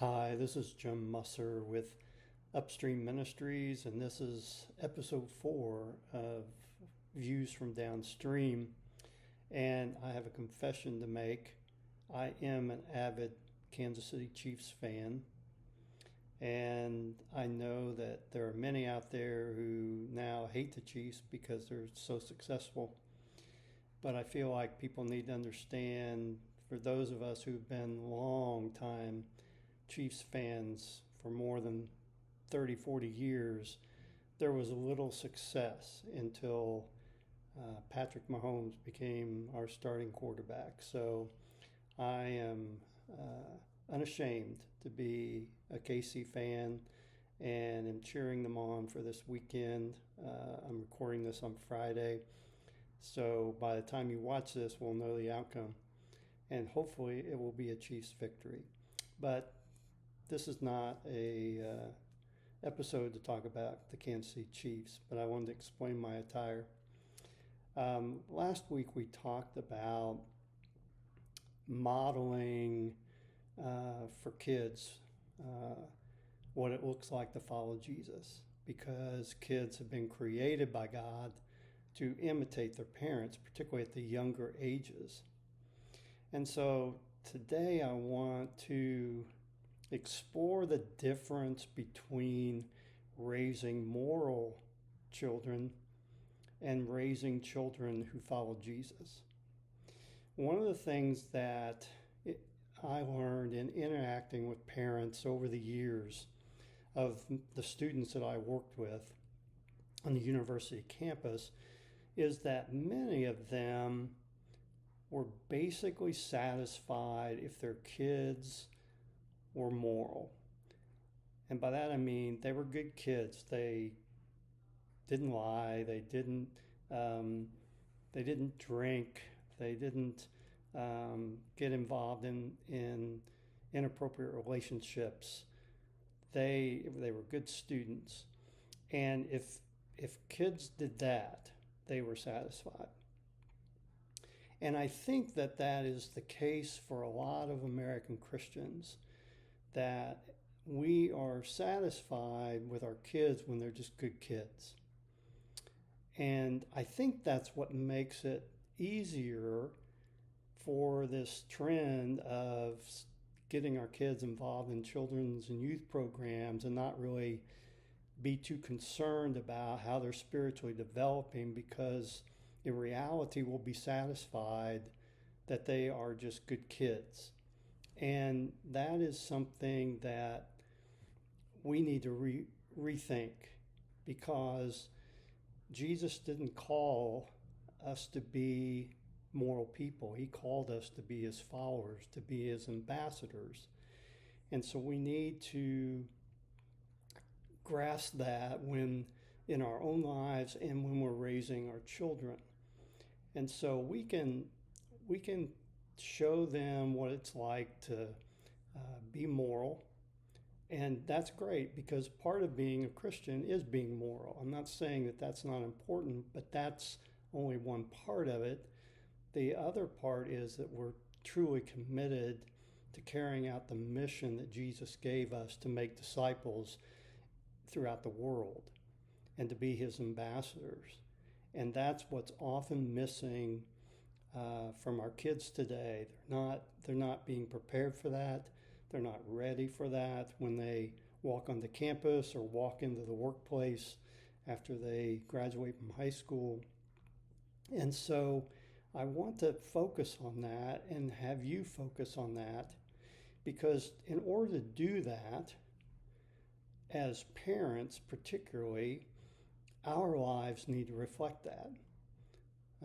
Hi, this is Jim Musser with Upstream Ministries, and this is episode 4 of Views from Downstream. And I have a confession to make. I am an avid Kansas City Chiefs fan, and I know that there are many out there who now hate the Chiefs because they're so successful. But I feel like people need to understand, for those of us who've been long time Chiefs fans for more than 30, 40 years, there was a little success until Patrick Mahomes became our starting quarterback. So I am unashamed to be a KC fan and am cheering them on for this weekend. I'm recording this on Friday. So by the time you watch this, we'll know the outcome. And hopefully it will be a Chiefs victory. But this is not a episode to talk about the Kansas City Chiefs, but I wanted to explain my attire. Last week we talked about modeling for kids what it looks like to follow Jesus, because kids have been created by God to imitate their parents, particularly at the younger ages. And so today I want to explore the difference between raising moral children and raising children who follow Jesus. One of the things that I learned in interacting with parents over the years of the students that I worked with on the university campus is that many of them were basically satisfied if their kids were moral. And by that I mean they were good kids. They didn't lie. They didn't drink. They didn't get involved in inappropriate relationships. They were good students. And if kids did that, they were satisfied. And I think that that is the case for a lot of American Christians, that we are satisfied with our kids when they're just good kids. And I think that's what makes it easier for this trend of getting our kids involved in children's and youth programs and not really be too concerned about how they're spiritually developing, because in reality we'll be satisfied that they are just good kids. And that is something that we need to rethink, because Jesus didn't call us to be moral people. He called us to be his followers, to be his ambassadors. And so we need to grasp that when in our own lives and when we're raising our children. And so we can show them what it's like to be moral. And that's great, because part of being a Christian is being moral. I'm not saying that that's not important, but that's only one part of it. The other part is that we're truly committed to carrying out the mission that Jesus gave us to make disciples throughout the world and to be his ambassadors. And that's what's often missing from our kids today. They're not being prepared for that. They're not ready for that when they walk onto campus or walk into the workplace after they graduate from high school. And so I want to focus on that and have you focus on that, because in order to do that, as parents particularly, our lives need to reflect that.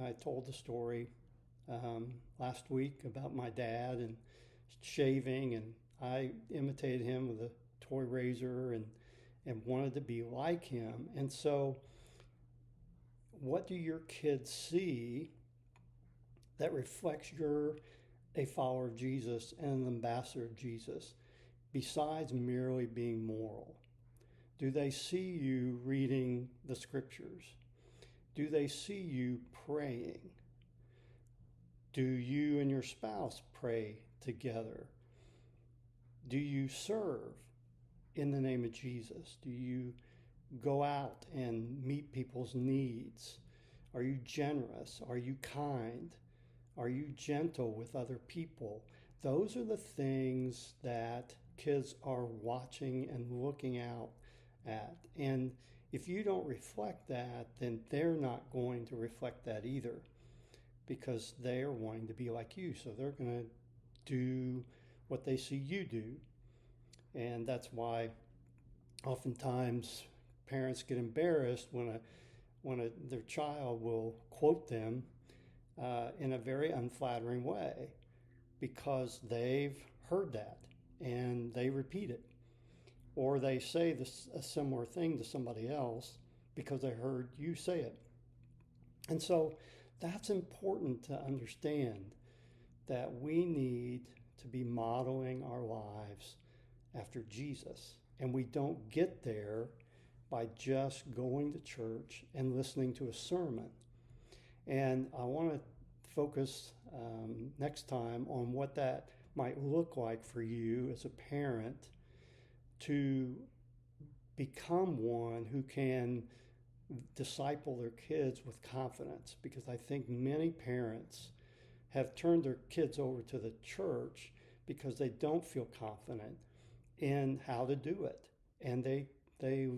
I told the story last week about my dad and shaving, and I imitated him with a toy razor and wanted to be like him. And so what do your kids see that reflects you're a follower of Jesus and an ambassador of Jesus, besides merely being moral? Do they see you reading the scriptures? Do they see you praying? Do you and your spouse pray together? Do you serve in the name of Jesus? Do you go out and meet people's needs? Are you generous? Are you kind? Are you gentle with other people? Those are the things that kids are watching and looking out at. And if you don't reflect that, then they're not going to reflect that either, because they're wanting to be like you. So they're going to do what they see you do. And that's why oftentimes parents get embarrassed when their child will quote them in a very unflattering way, because they've heard that and they repeat it, or they say a similar thing to somebody else because they heard you say it. And so that's important to understand, that we need to be modeling our lives after Jesus. And we don't get there by just going to church and listening to a sermon. And I want to focus next time on what that might look like for you as a parent to become one who can disciple their kids with confidence. Because I think many parents have turned their kids over to the church because they don't feel confident in how to do it. And they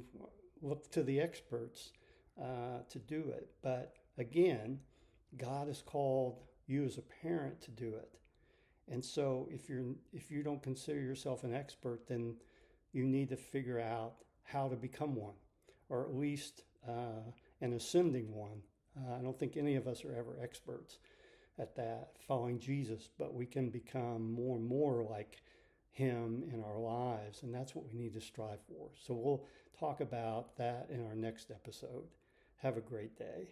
look to the experts to do it. But again, God has called you as a parent to do it. And so if you don't consider yourself an expert, then you need to figure out how to become one, or at least an ascending one. I don't think any of us are ever experts at that, following Jesus, but we can become more and more like him in our lives, and that's what we need to strive for. So we'll talk about that in our next episode. Have a great day.